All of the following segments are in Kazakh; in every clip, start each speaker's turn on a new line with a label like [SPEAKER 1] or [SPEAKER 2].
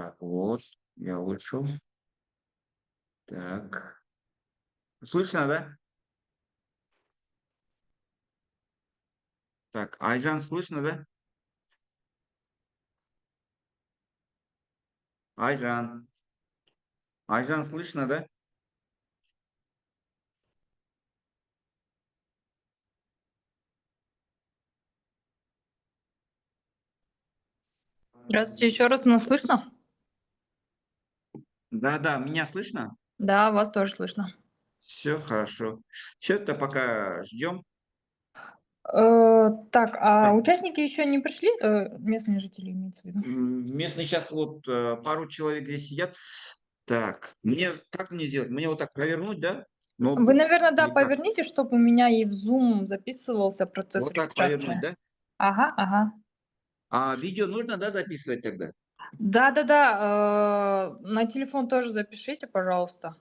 [SPEAKER 1] Так, вот, я вышел. Так. Слышно, да? Так, Айжан, слышно, да? Айжан. Айжан, слышно, да?
[SPEAKER 2] Здравствуйте, еще раз нас слышно?
[SPEAKER 1] Да-да, меня слышно?
[SPEAKER 2] Да, вас тоже слышно.
[SPEAKER 1] Все хорошо. Сейчас-то пока ждем.
[SPEAKER 2] Так, а участники еще не пришли? Местные жители имеется в виду.
[SPEAKER 1] Местные сейчас вот пару человек здесь сидят. Так, как мне сделать? Мне вот так провернуть, да?
[SPEAKER 2] Вы,
[SPEAKER 1] Ноутбук?
[SPEAKER 2] наверное, да,
[SPEAKER 1] Или как?
[SPEAKER 2] поверните, чтобы у меня и в Zoom записывался процесс
[SPEAKER 1] Вот так повернуть,
[SPEAKER 2] регистрации.
[SPEAKER 1] да?
[SPEAKER 2] Ага, ага.
[SPEAKER 1] А видео нужно, да, записывать тогда?
[SPEAKER 2] Да-да-да, на телефон тоже запишите, пожалуйста.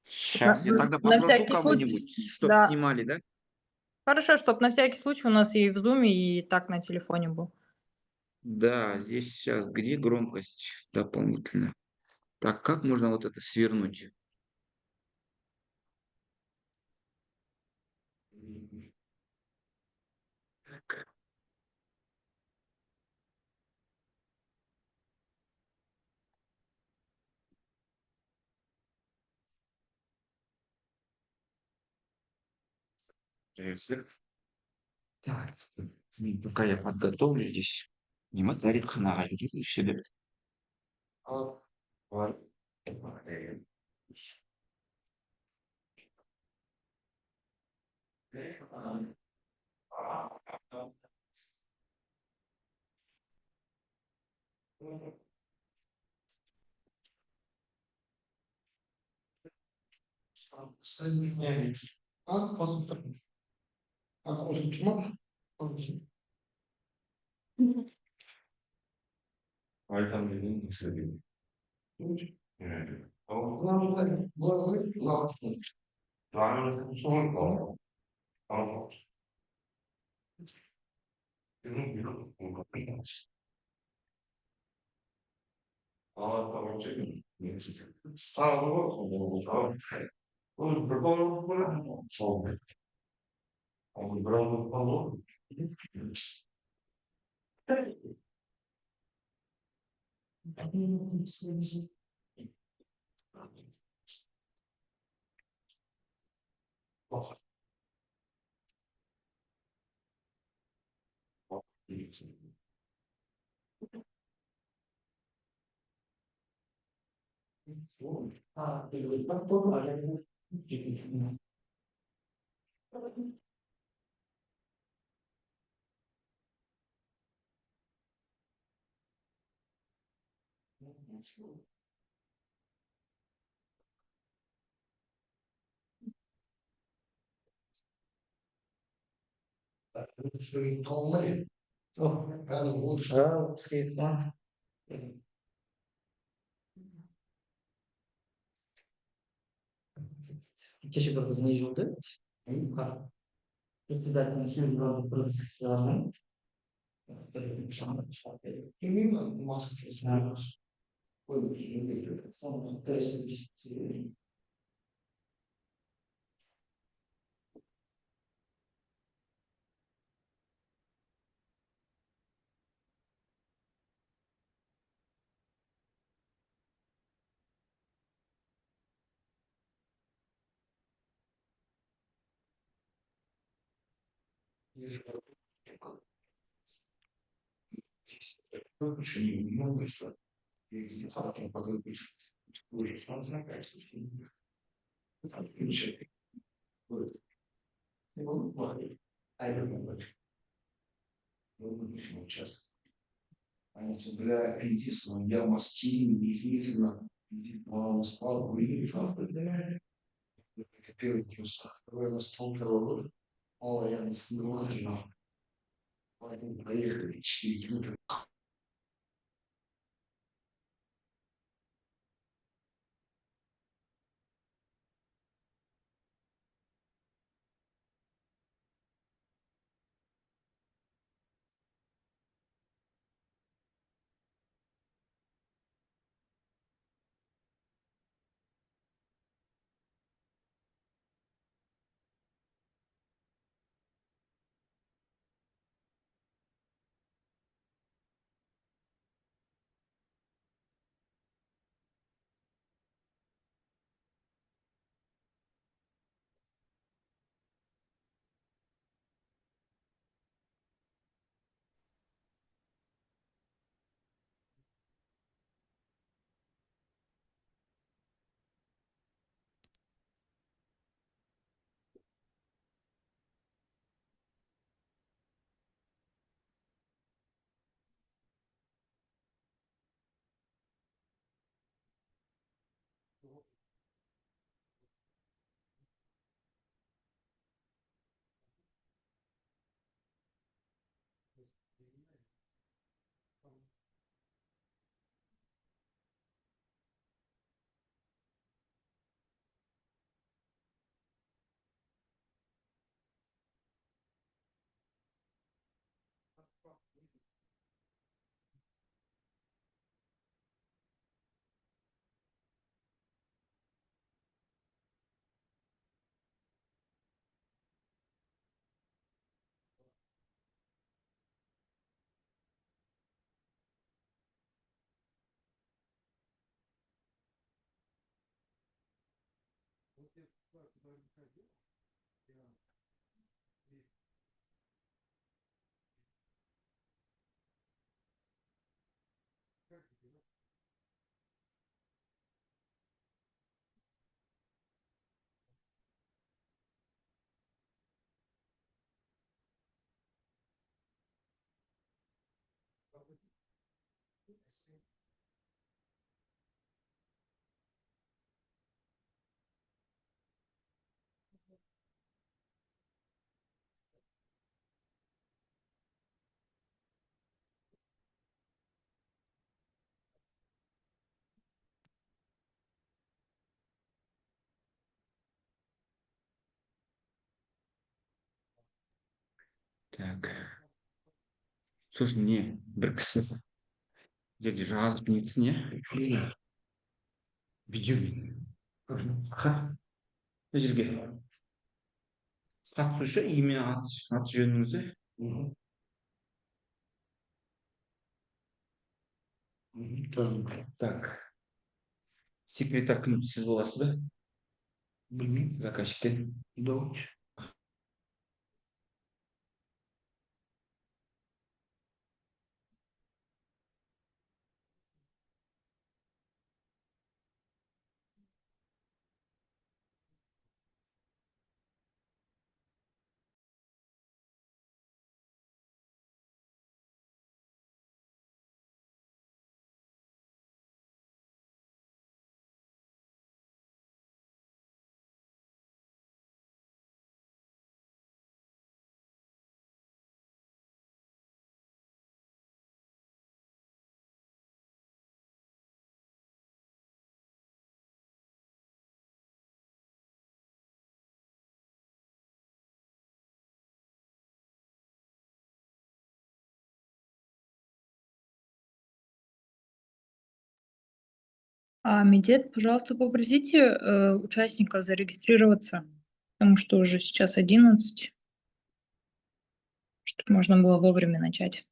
[SPEAKER 2] Чтоб
[SPEAKER 1] Сейчас я тогда
[SPEAKER 2] на
[SPEAKER 1] попрошу
[SPEAKER 2] всякий случай.
[SPEAKER 1] кого-нибудь, чтоб
[SPEAKER 2] Да.
[SPEAKER 1] снимали, да?
[SPEAKER 2] Хорошо, чтобы на всякий случай у нас и в Zoom, и так на телефоне был.
[SPEAKER 1] Да, здесь сейчас где громкость дополнительно? Так, как можно вот это свернуть? Так, так, пока я подготовлю здесь. Дима тарих нагадит себе.
[SPEAKER 3] Keşke babasını oldu. Председатель Международного правительства.
[SPEAKER 1] Так. Сосын не бір кісі жерде жазып нетсін иә видеомен аха мына жерге қатысушы имя аты жөніңізді так секретарь кім сіз боласыз ба білмеймін заказчиктен дауыч
[SPEAKER 2] Медет, пожалуйста, попросите участников зарегистрироваться, потому что уже сейчас 11, чтобы можно было вовремя начать.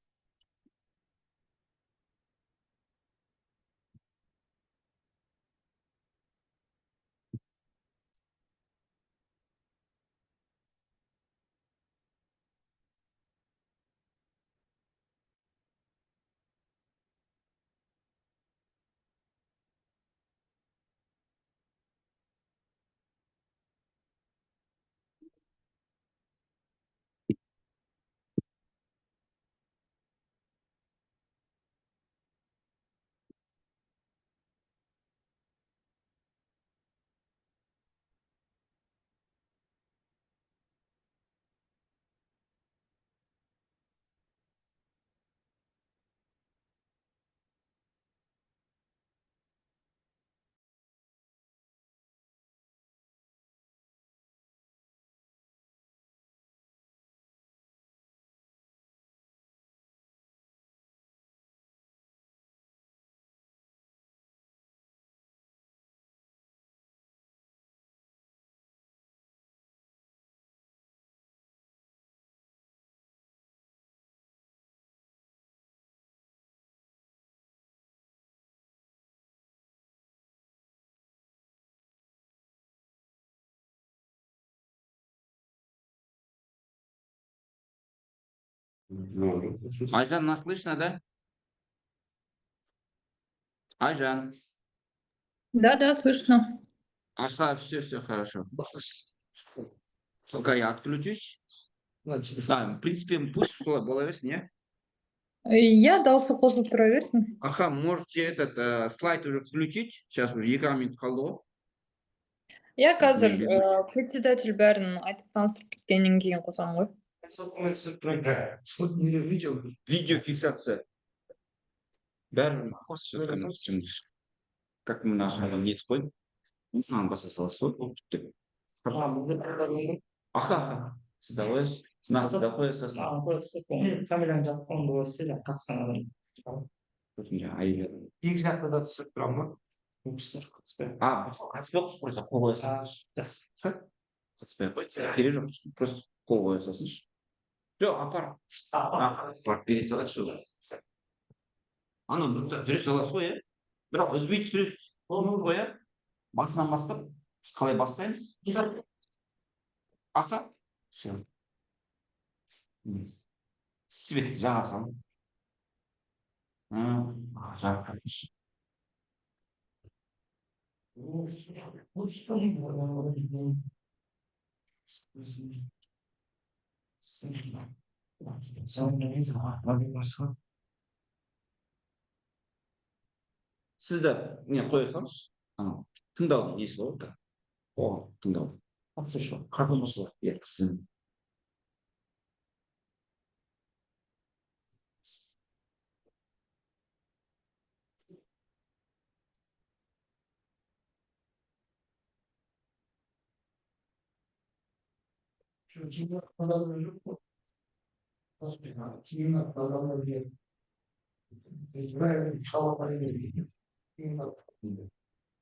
[SPEAKER 1] Айжан, нас слышно, да? Айжан.
[SPEAKER 2] Да, слышно.
[SPEAKER 1] Ага, все хорошо. Только я отключусь. Да, в принципе, пусть бола берсін, иә?
[SPEAKER 2] Я дался после второй версии.
[SPEAKER 1] Аха, можете этот слайд уже включить. Сейчас уже 2 минут қалды ғой.
[SPEAKER 2] Я қазір
[SPEAKER 1] Мен безумие.
[SPEAKER 2] председатель бәрін айтып таныстырып кеткеннен кейін қосамын ғой.
[SPEAKER 1] Видеофиксация. Бәрін қосшы. Как мы нахрен нет қой. Мынаны баса саласыз ғой. Түптеп. Аха. Сіздауыз. Сізді қоясыз.
[SPEAKER 3] Фамилияны жатқан болса, қатысқан адам.
[SPEAKER 1] Екі жақта да түсіріп тұрамын ба? Қатыспай просто қол қоя салсыншы. Қатыспай қой. Керегі жоқ. Просто қол қоя салсыншы. Жоқ, апар. Апар, бере салайықшы. Ана дұрыс аласыз ғой, иә? Бірақ үзбей түсіресіз. Оны қоя. Басынан бастап қалай бастаймыз? Аха. Все. Свет жаға салып. Жаққа. Сізді не қоя салыңызшы. Тыңдаудың несі бар да? Тыңдау. Қатысушы. Қатысушы. Иә, тізім.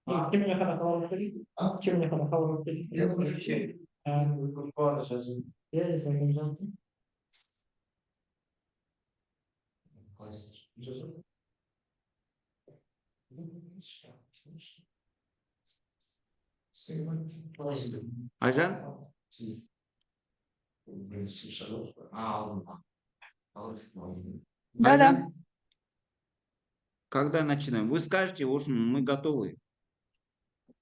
[SPEAKER 3] Kim ne kadar kalabalık değil? Kim ne kadar kalabalık değil? Yeah, second jump.
[SPEAKER 1] Айжан?
[SPEAKER 2] Да-да.
[SPEAKER 1] Айжан? Когда начинаем? Вы скажете, уж мы готовы.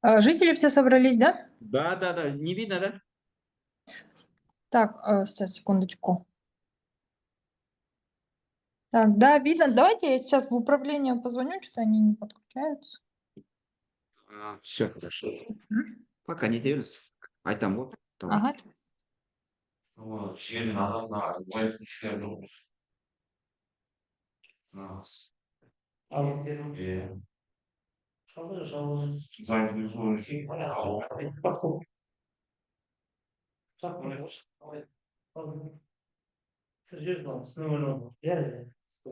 [SPEAKER 2] Жители все собрались, да?
[SPEAKER 1] Да. Не видно, да?
[SPEAKER 2] Так, сейчас, секундочку. Так, да, видно. Давайте я сейчас в управление позвоню, что-то они не подключаются.
[SPEAKER 1] Все хорошо.
[SPEAKER 2] М?
[SPEAKER 1] Пока не делится. Айтам ғой.
[SPEAKER 2] Ага.
[SPEAKER 1] Жердің адамына уайымшылар
[SPEAKER 3] Iya. Şalır.
[SPEAKER 1] зайдың соны
[SPEAKER 3] Bak. Серьезно, снова я. Сейчас.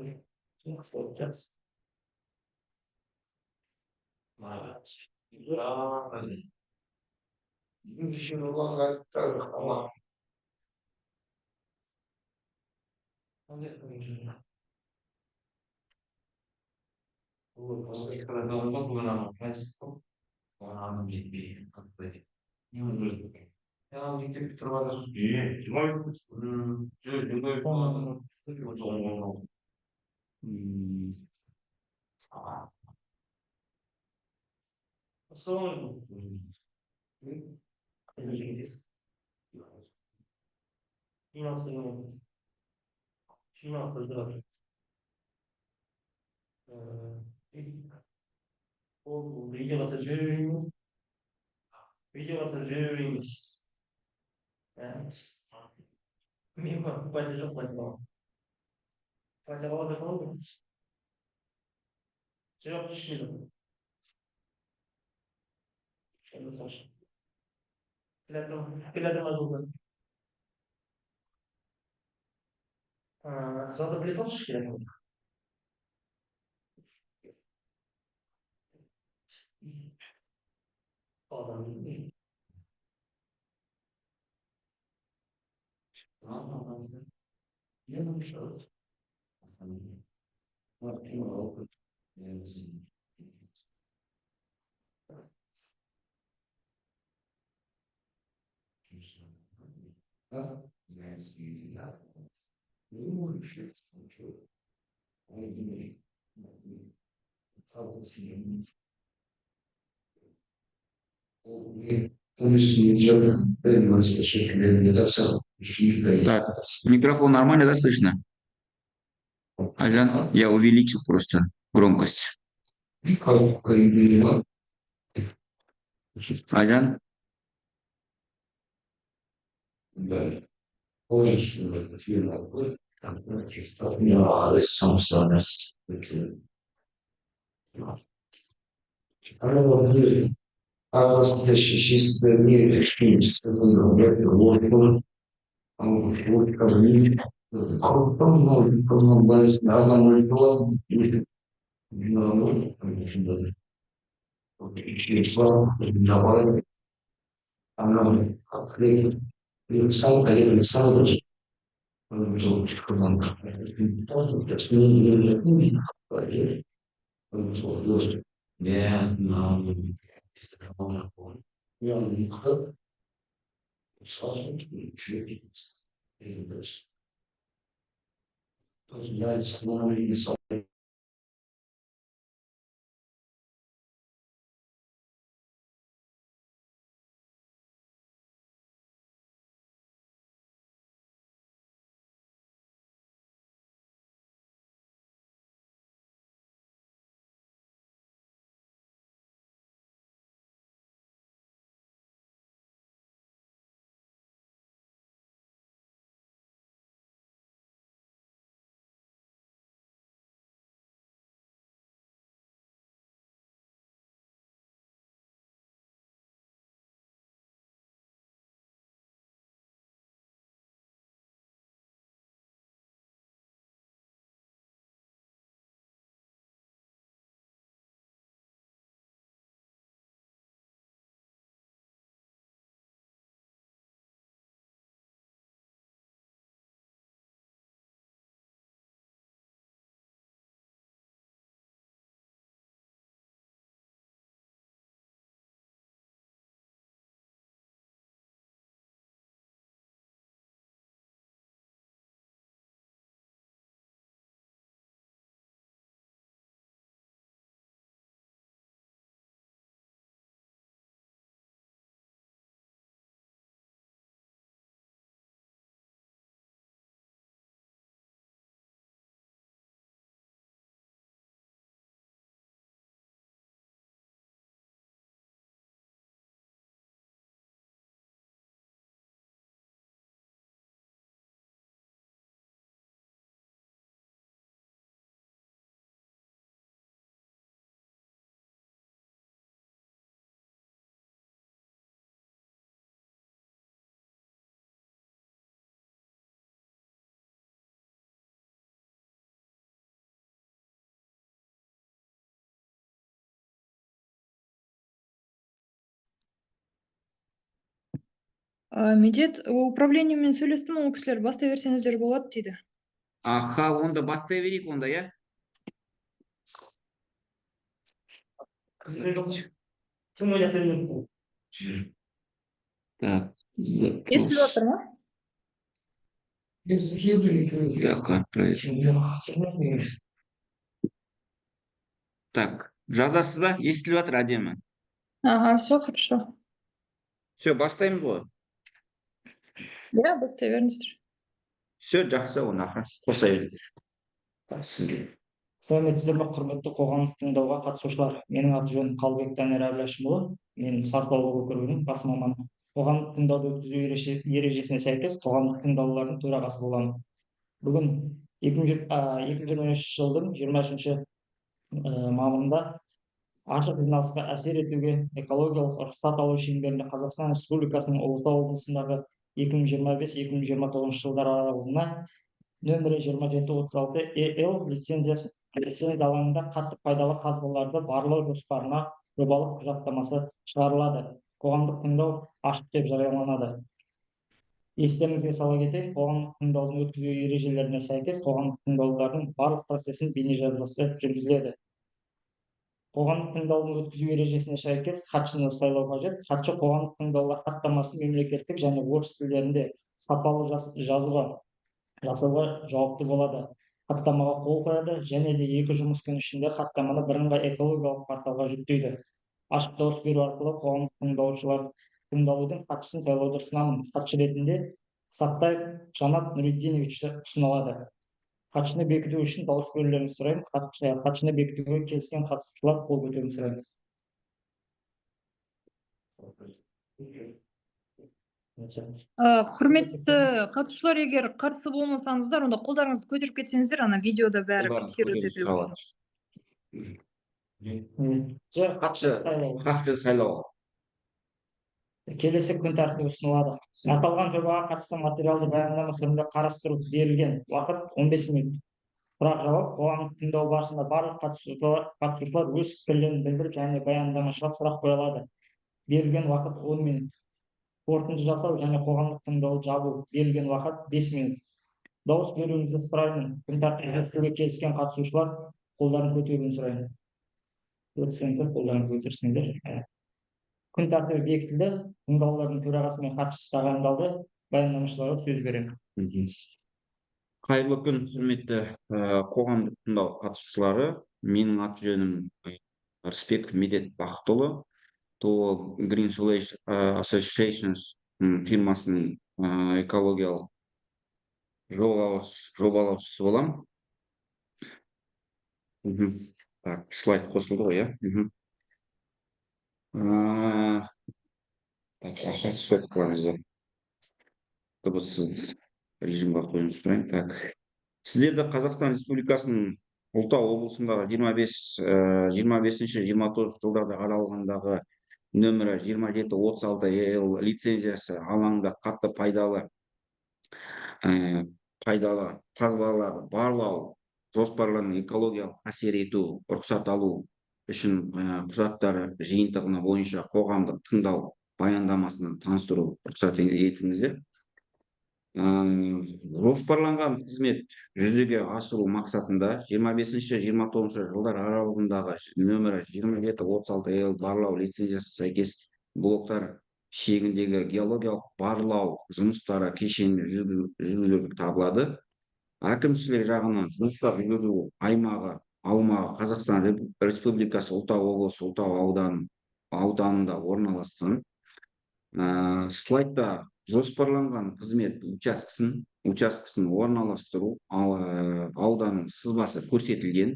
[SPEAKER 3] Видео Мимо полежал возьму. Хотела дополнить. Все пришли. Это Саша. Для этого завтра прислушаешь к этому? Ладно. Я не мешаю.
[SPEAKER 1] Так, микрофон нормально, да, слышно? Айжан, я увеличил просто громкость. Айжан? Да. Yeah, no.
[SPEAKER 2] Медет управлениемен сөйлестім, ол кісілер бастай берсеңіздер болады дейді.
[SPEAKER 1] Аха, онда бастай берейік онда, иә?
[SPEAKER 3] Кім ойлап берген?
[SPEAKER 1] Так.
[SPEAKER 2] Естіліп жатыр ма?
[SPEAKER 1] Жаққа отправить. Так, жазасыз ба? Естіліп жатыр әдемі.
[SPEAKER 2] Ага, все хорошо.
[SPEAKER 1] Все, бастаймыз ғой.
[SPEAKER 2] Да, бастай беріңіздер.
[SPEAKER 1] Все, жақсы, оны аха. Қоса беріңіздер. Сізге.
[SPEAKER 3] Сәлеметсіздер ме, құрметті қоғамдық тыңдауға қатысушылар. Менің аты жөнім Қалыбек Данияр Әбіләшімұлы. Мен сатыбалды округінің бас маманы. Қоғамдық тыңдауды өткізу ережесіне сәйкес қоғамдық тыңдаулардың төрағасы боламын. Бүгін 2023 жылдың 23 мамырында ашық жиналысқа әсер етуге экологиялық рұқсат алу шеңберінде Қазақстан Республикасының Ұлытау облысындағы 2025-2029 жылдар аралығына нөмірі 2736 ЕЛ лицензия алаңында қатты пайдалы қазбаларды барлау жоспарына жобалық құжаттамасы шығарылады. Қоғамдық тыңдау ашық деп жарияланады. Естеріңізге сала кетейік, қоғамдық тыңдаудың өткізу ережелеріне сәйкес қоғамдық тыңдаулардың барлық процесін бейнежазбасы жүргізіледі. Қоғамдық тыңдаудың өткізу ережесіне сәйкес хатшыны сайлау қажет. Хатшы қоғамдық тыңдаулар хаттамасын мемлекеттік және орыс тілдерінде сапалы жасауға жауапты болады. Хаттамаға қол қояды және де 2 жұмыс күні ішінде хаттаманы бірыңғай экологиялық порталға жүктейді. Ашық дауыс беру арқылы қоғамдық тыңдаушылар тыңдаудың хатшысын сайлауды ұсынамын. Хатшы ретінде Сақтаев Жанат Нұриддинович ұсынылады. Хатшыны бекіту үшін дауыс берулеріңізді сұраймын. Хатшыны бекітуге келіскен қатысушылар қол көтеруін сұраймын.
[SPEAKER 2] Құрметті қатысушылар, егер қарсы болмасаңыздар, онда қолдарыңызды көтеріп кетсеңіздер, ана видеода бәрі фиксировать етіледі.
[SPEAKER 1] Хатшы сайлауға.
[SPEAKER 3] Келесі күн тәртібі ұсынылады. Аталған жобаға қатысты материалды баяндама түрінде қарастырып берілген уақыт 15 минут. Сұрақ жауап қоғамдық тыңдау барысында барлық қатысушылар өз пікірлерін білдіріп және баяндамашыға сұрақ қоя алады. Берілген уақыт 10 минут. Қорытынды жасау және қоғамдық тыңдауды жабу. Берілген уақыт 5 минут. Дауыс беруіңізді сұраймын. Күн тәртібіне келіскен қатысушылар қолдарын көтеруін сұраймын. Қолдарын көтерсеңдер. күн тәртібі бекітілді. Тыңдаулардың төрағасы мен хатшысы тағайындалды. Баяндамашыларға сөз беремін.
[SPEAKER 1] Қайырлы күн, құрметті қоғамдық тыңдау қатысушылары. Менің аты жөнім Рысбек Медет Бақытұлы. То Green Solution Associations фирмасының экологиялық жобалаушысы боламын. Так, слайд қосылды ғой, иә? Так, аша түспек қыламызды. Дыбыссыз режимға қойып сұрайын. Так, сіздерді Қазақстан Республикасының Ұлытау облысындағы 25-29 жылдарда аралығындағы нөмірі 2736 ел лицензиясы алаңында қатты пайдалы қазбаларды барлау жоспарларын экологиялық әсер ету рұқсат алу үшін құжаттары жиынтығына бойынша қоғамдық тыңдау баяндамасынан таныстыру рұқсат етіңіздер. Жоспарланған қызмет жүзеге асыру мақсатында 25-29 жылдар аралығындағы нөмірі 2736 ел барлау лицензиясы сәйкес блоктар шегіндегі геологиялық барлау жұмыстары кешенді жүргізіліп табылады. Әкімшілік жағынан жұмыстар жүргізу аумағы Қазақстан Республикасы Ұлытау облысы Ұлытау ауданында орналасқан. Слайдта жоспарланған қызмет учаскесін орналастыру ауданның сызбасы көрсетілген.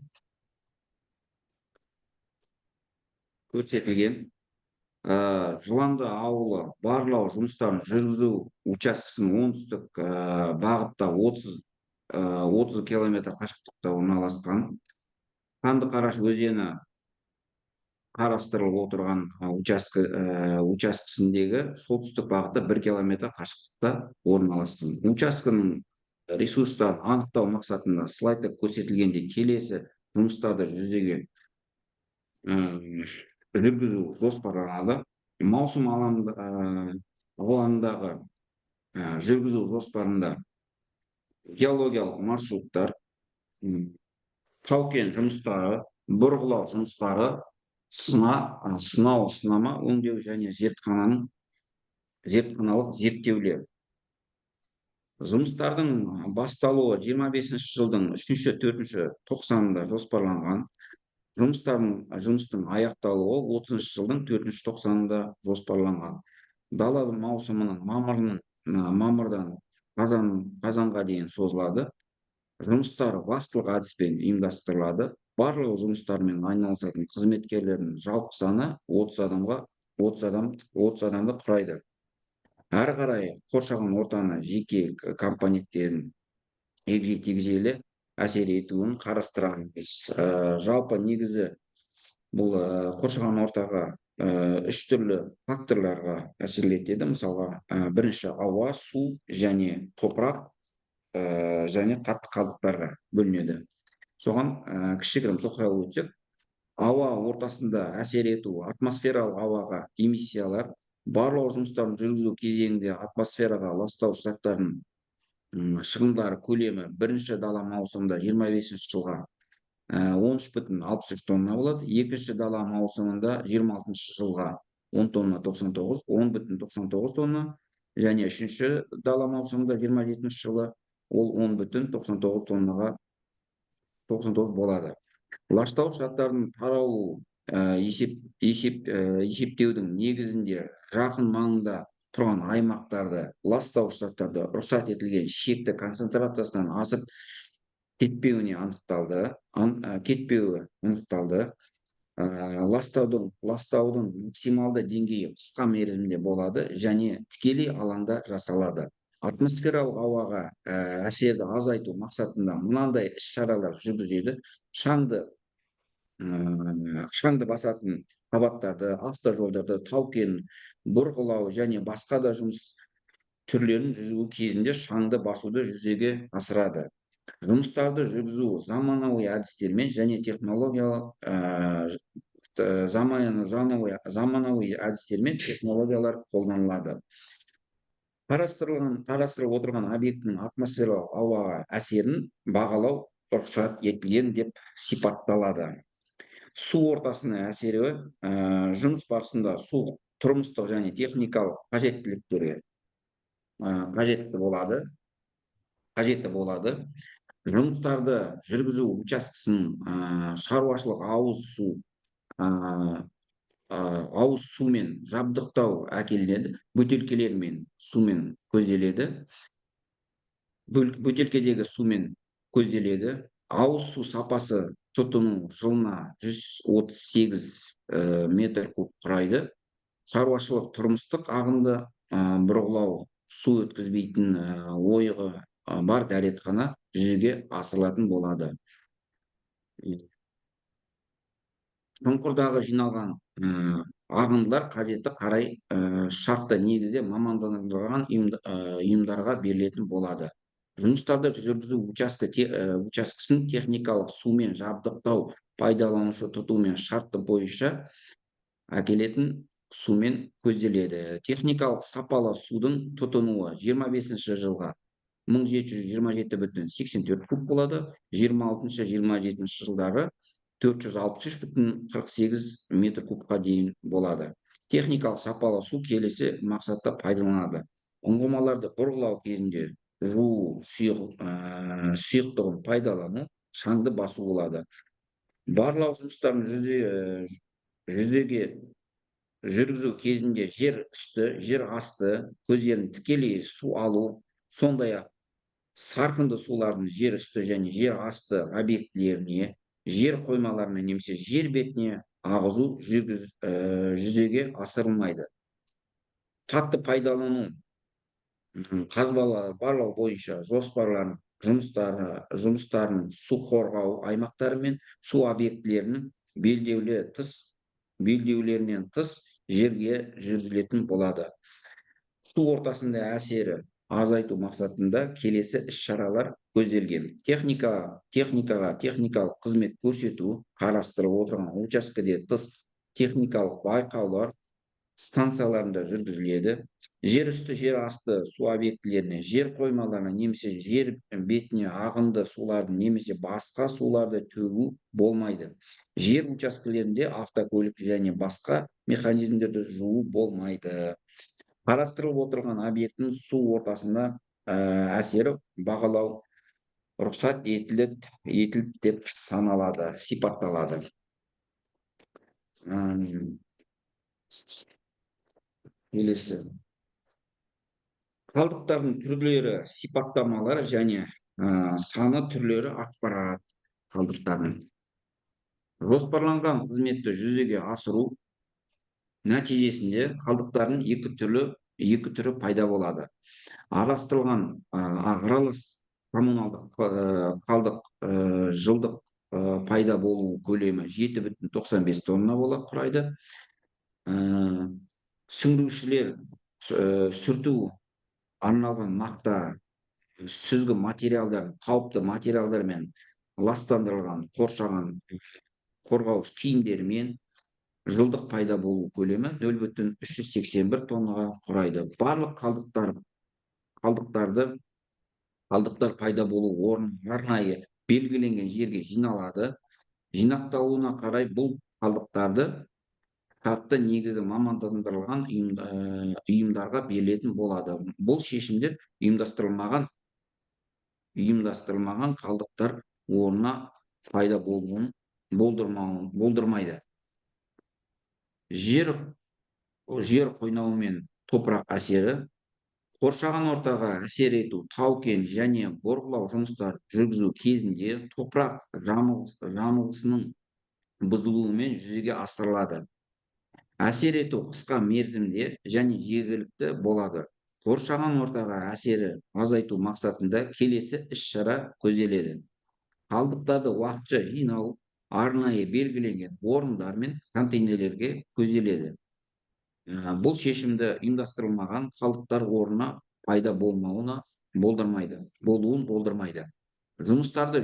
[SPEAKER 1] Жыланды ауылы барлау жұмыстарын жүргізу учаскесінің оңтүстік бағытта 30 километр қашықтықта орналасқан. Қандықараш өзені қарастырылып отырған учаскесіндегі солтүстік бағытта 1 километр қашықтықта орналасқан. Учаскенің ресурстарын анықтау мақсатында слайдта көрсетілгенде келесі жұмыстарды жүргізу жоспарланады. Маусым алаңындағы жүргізу жоспарында геологиялық маршруттар, тау-кен жұмыстары, бұрғылау жұмыстары, сынама өңдеу және зертханалық зерттеулер. Жұмыстардың басталуы 25 жылдың 3-4 тоқсанында жоспарланған. Жұмыстың аяқталуы 30 жылдың 4 тоқсанында жоспарланған. Дала маусымының мамырдан қазанға дейін созылады. Жұмыстар вақтылық әдіспен ұйымдастырылады. Барлық жұмыстармен айналысатын қызметкерлердің жалпы саны 30 адамды құрайды. Әрі қарай қоршаған ортаны жеке компоненттерін егжей-тегжейлі әсер етуін қарастырамыз. Жалпы негізі бұл қоршаған ортаға 3 түрлі факторларға әсер етеді. Мысалға, бірінші ауа, су және топырақ және қатты қалдықтарға бөлінеді. Соған кішігірім тоқталып өтсек, ауа ортасында әсер ету атмосфералық ауаға эмиссиялар, барлау жұмыстарын жүргізу кезеңінде атмосфераға ластауыш заттардың шығындары көлемі бірінші дала маусымында 25 жылға 13,63 тонна болады. Екінші дала маусымында 26 жылға 10 тонна 99, 10,99 тонна. Және үшінші дала маусымында 27 жылы ол 10,99 тоннаға 99 болады. Ластауыш заттардың таралу есептеудің негізінде жақын маңында тұрған аймақтарды ластауыш заттарды рұқсат етілген шекті концентрациясынан асып кетпеуі анықталды. Ластаудың максималды деңгейі қысқа мерзімде болады және тікелей алаңда жасалады. Атмосфералық ауаға әсерді азайту мақсатында мынандай іс-шаралар жүргізіледі. Шаңды басатын қабаттарды, автожолдарды, тау-кен бұрғылау және басқа да жұмыс түрлерін жүргізу кезінде шаңды басуды жүзеге асырады. Жұмыстарды жүргізу заманауи әдістермен және технологиялар қолданылады. Қарастырылып отырған объектінің атмосфералық ауаға әсерін бағалау рұқсат етілген деп сипатталады. Су ортасына әсері жұмыс барысында су тұрмыстық және техникалық қажеттіліктерге қажетті болады. Жұмыстарды жүргізу учаскесінің шаруашылық ауыз сумен жабдықтау әкелінеді, бөтелкелермен сумен көзделеді. Бөтелкедегі сумен көзделеді. Ауыз су сапасы тұтыну жылына 138 метр куб құрайды. Шаруашылық тұрмыстық ағынды бұрғылау су өткізбейтін ойығы бар дәретхана жүзеге асырылатын болады. Шұңқырдағы жиналған ағындылар қажетті қарай шартты негізде мамандандырылған ұйымдарға берілетін болады. Жұмыстарды жүргізу учаскесін техникалық сумен жабдықтау пайдаланушы тұтумен шарты бойынша әкелетін сумен көзделеді. Техникалық сапалы судың тұтынуы 25 жылға 1727,84 куб болады. 26-27 жылдары 463,48 метр кубқа дейін болады. Техникалық сапалы су келесі мақсатта пайдаланады. Ұңғымаларды бұрғылау кезінде жуу сұйықтығын пайдалану, шаңды басу болады. Барлау жұмыстарын жүзеге жүргізу кезінде жер үсті, жер асты көздерін тікелей су алу, сондай-ақ сарқынды сулардың жер үсті және жер асты объектілеріне, жер қоймаларына немесе жер бетіне ағызу жүзеге асырылмайды. Қатты пайдалану қазбалар барлау бойынша жоспарларын жұмыстарын су қорғау аймақтары мен су объектілерінің белдеулерінен тыс жерге жүргізілетін болады. Су ортасында әсері азайту мақсатында келесі іс-шаралар көзделген. Техникалық қызмет көрсету қарастырылып отырған учаскеде тыс техникалық байқаулар станцияларында жүргізіледі. Жер үсті, жер асты су объектілеріне, жер қоймаларына немесе жер бетіне ағынды суларды немесе басқа суларды төгу болмайды. Жер учаскелерінде автокөлік және басқа механизмдерді жуу болмайды. Қарастырылып отырған объекттің су ортасында әсері бағалау рұқсат етілді деп саналады, сипатталады. Келесі. Қалдықтардың түрлері, сипаттамалары және саны түрлері ақпарат қалдықтарын. Жоспарланған қызметті жүзеге асыру нәтижесінде қалдықтардың екі түрі пайда болады. Аралас коммуналдық қалдық жылдық пайда болу көлемі 7,95 тонна құрайды. Сүңгушілер сүрту арналған мақта, сүзгі материалдар, қауіпті материалдармен ластандырылған қорғауыш киімдермен жылдық пайда болу көлемі 0,381 тоннаға құрайды. Барлық қалдықтар пайда болу орны арнайы белгіленген жерге жиналады. Жинақталуына қарай бұл қалдықтарды шартты негізі мамандандырылған ұйымдарға берілетін болады. Бұл шешімдер ұйымдастырылмаған қалдықтар орнына пайда болуын болдырмайды. Жер қойнауы мен топырақ әсері, қоршаған ортаға әсер ету, тау-кен және бұрғылау жұмыстарын жүргізу кезінде топырақ жамылғысының бұзылуымен жүзеге асырылады. Әсер ету қысқа мерзімде және жергілікті болады. Қоршаған ортаға әсері азайту мақсатында келесі іс-шара көзделеді. Қалдықтарды уақытша жинау арнайы белгіленген орындар мен контейнерлерге көзделеді. Бұл шешімді ұйымдастырылмаған қалдықтар орнына пайда болуын болдырмайды. Жұмыстарды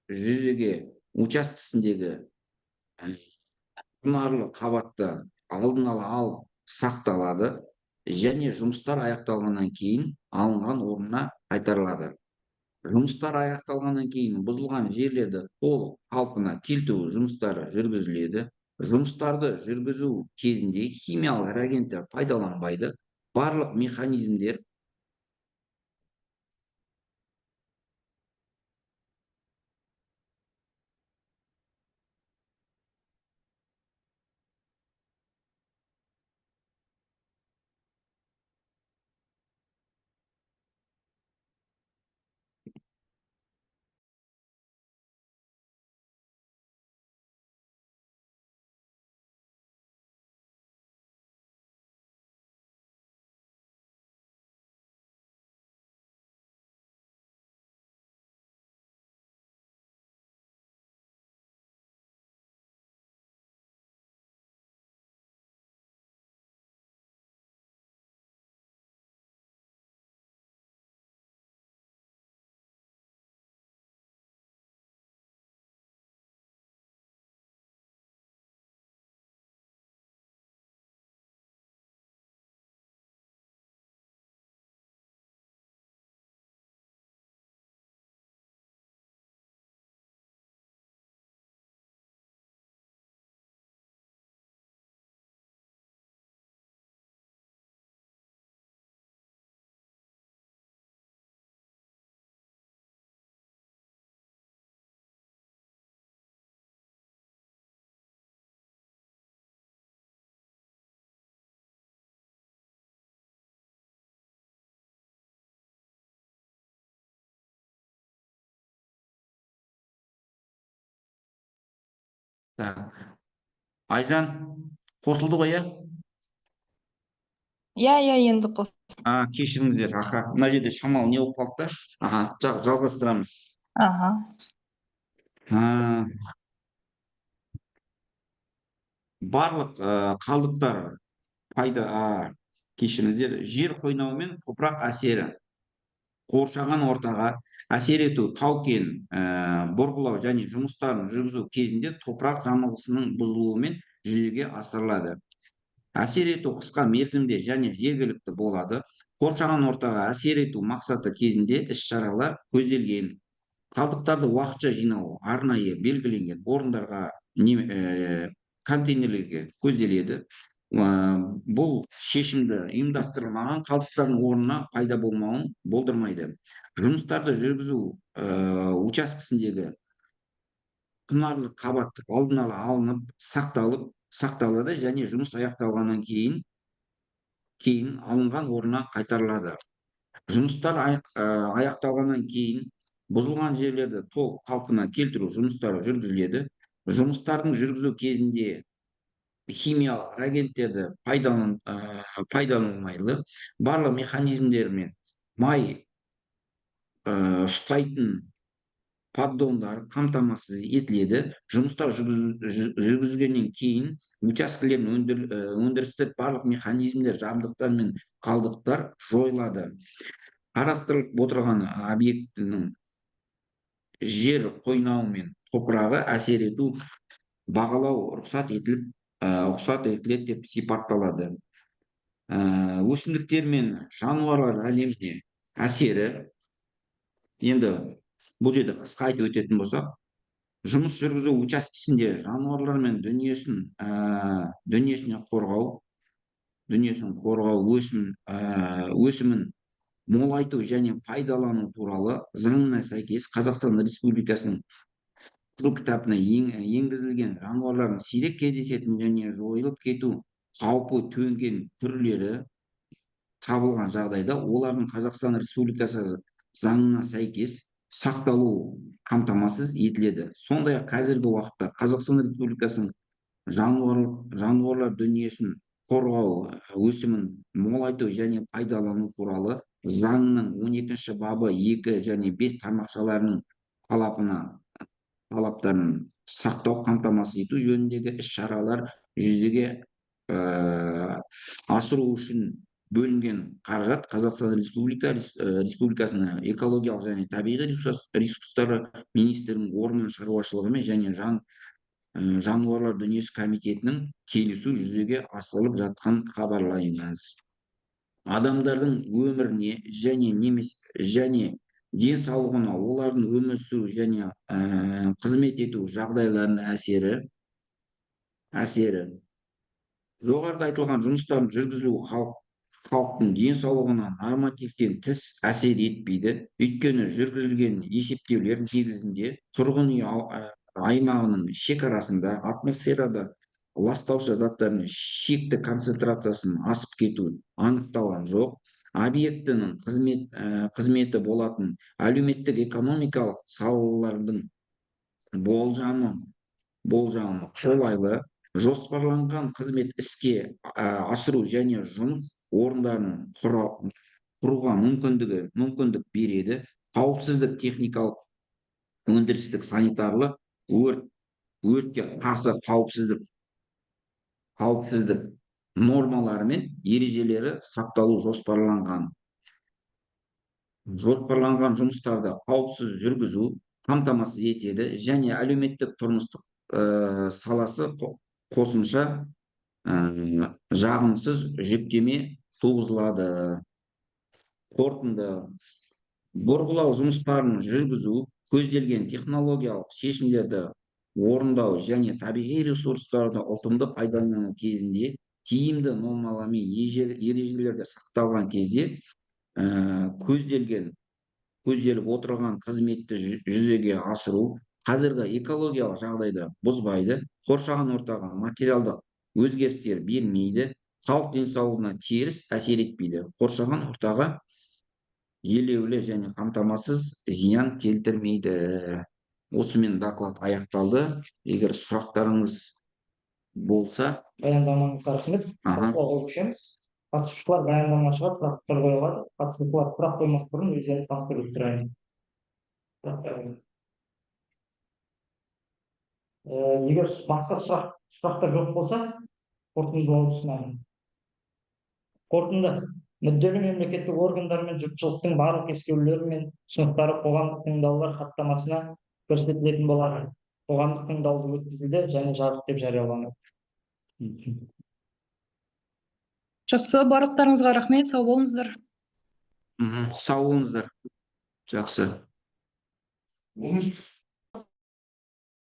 [SPEAKER 1] жүзеге учаскесіндегі құнарлы қабатты алдын ала алып сақталады және жұмыстар аяқталғаннан кейін алынған орнына қайтарылады. Жұмыстар аяқталғаннан кейін бұзылған жерлерді толық қалпына келтіру жұмыстары жүргізіледі. жұмыстарды жүргізу кезінде химиялық реагенттер пайдаланбайды. Барлық механизмдер Айжан қосылды ғой, иә?
[SPEAKER 2] иә енді қос.
[SPEAKER 1] Кешіріңіздер, мына жерде шамалы не болып қалды да. Жалғастырамыз. Барлық қалдықтар кешіріңіздер, жер қойнауы мен топырақ әсері қоршаған ортаға әсер ету тау-кен бұрғылау және жұмыстарын жүргізу кезінде топырақ жамылғысының бұзылуымен жүзеге асырылады. Әсер ету қысқа мерзімде және жергілікті болады. Қоршаған ортаға әсер ету мақсаты кезінде іс-шаралар көзделген. Қалдықтарды уақытша жинау арнайы белгіленген орындарға, контейнерлерге көзделеді. Бұл шешімді ұйымдастырылмаған қалдықтардың орнына пайда болмауын болдырмайды. Жұмыстарды жүргізу учаскесіндегі құнарлы қабат алдын ала алынып сақталады және жұмыс аяқталғаннан кейін алынған орнына қайтарылады. Жұмыстар аяқталғаннан кейін бұзылған жерлерді толық қалпына келтіру жұмыстары жүргізіледі. Жұмыстардың жүргізу кезінде химиялық реагенттерді пайдаланылмайды. Барлық механизмдер мен май ұстайтын поддондар қамтамасыз етіледі. Жұмыстар жүргізілгеннен кейін учаскелердің өндірістік барлық механизмдер, жабдықтар мен қалдықтар жойылады. Қарастырылып отырған объектінің жер қойнауы мен топырағы әсер ету бағалау рұқсат етіледі деп сипатталады. Өсімдіктер мен жануарлар әлеміне әсері. Енді бұл жерде қысқа айтып өтетін болсақ, жұмыс жүргізу учаскесінде жануарлар мен дүниесін қорғау, өсімін молайту және пайдалану туралы заңына сәйкес Қазақстан Республикасының Қызыл кітабына енгізілген жануарлардың сирек кездесетін және жойылып кету қаупі төнген түрлері табылған жағдайда олардың Қазақстан Республикасы заңына сәйкес сақталу қамтамасыз етіледі. Сондай-ақ қазіргі уақытта Қазақстан Республикасының жануарлар дүниесін қорғау, өсімін молайту және пайдалану туралы заңның 12 бабы 2 және 5 тармақшаларының талаптарын сақтау қамтамасыз ету жөніндегі іс-шаралар жүзеге асыру үшін бөлінген қаражат Қазақстан Республикасының экологиялық және табиғи ресурстары министрінің орман шаруашылығы және жануарлар дүниесі комитетінің келісу жүзеге асырылып жатқан хабарлаймыз. Адамдардың өміріне және денсаулығына, олардың өмір сүру және қызмет ету жағдайларының әсері әсері. Жоғарыда айтылған жұмыстардың жүргізілуі халықтың денсаулығына нормативтен тыс әсер етпейді. Өйткені жүргізілген есептеулер негізінде тұрғын үй аймағының шекарасында атмосферада ластаушы заттардың шекті концентрациясының асып кетуі анықталған жоқ. Объектінің қызметі болатын әлеуметтік экономикалық салалардың болжамы қолайлы, жоспарланған қызмет іске асыру және жұмыс орындарын құруға мүмкіндік береді. Қауіпсіздік техникалық, өндірістік, санитарлық, өртке қарсы қауіпсіздік нормалары мен ережелері сақталу жоспарланған жұмыстарды қауіпсіз жүргізу қамтамасыз етеді және әлеуметтік тұрмыстық саласы қосымша жағымсыз жүктеме туғызылады. Қорытынды: бұрғылау жұмыстарын жүргізу, көзделген технологиялық шешімдерді орындау және табиғи ресурстарды ұтымды пайдалану кезінде тиімді нормалар мен ережелерді сақталған кезде көзделіп отырған қызметті жүзеге асыру қазіргі экологиялық жағдайды бұзбайды, қоршаған ортаға материалдық өзгерістер бермейді, халық денсаулығына теріс әсер етпейді, қоршаған ортаға елеулі және қамтамасыз зиян келтірмейді. Осымен доклад аяқталды. Егер сұрақтарыңыз болса,
[SPEAKER 3] Баяндамаңызға рахмет. Талқылауға көшеміз. Қатысушылар баяндамашыға сұрақтар қоя алады. Қатысушылар сұрақ қоймас бұрын өздерін таныстырып сұрайын. Егер басқа сұрақтар жоқ болса, қорытындылауды ұсынамын. Қорытынды: мүдделі мемлекеттік органдар мен жұртшылықтың барлық ескерулері мен ұсыныстары қоғамдық тыңдаулар хаттамасына көрсетілетін болады. Қоғамдық тыңдау өткізілді және жабық деп жарияланды.
[SPEAKER 2] Жақсы, барлықтарыңызға рахмет, сау болыңыздар.
[SPEAKER 1] Сау болыңыздар. Жақсы.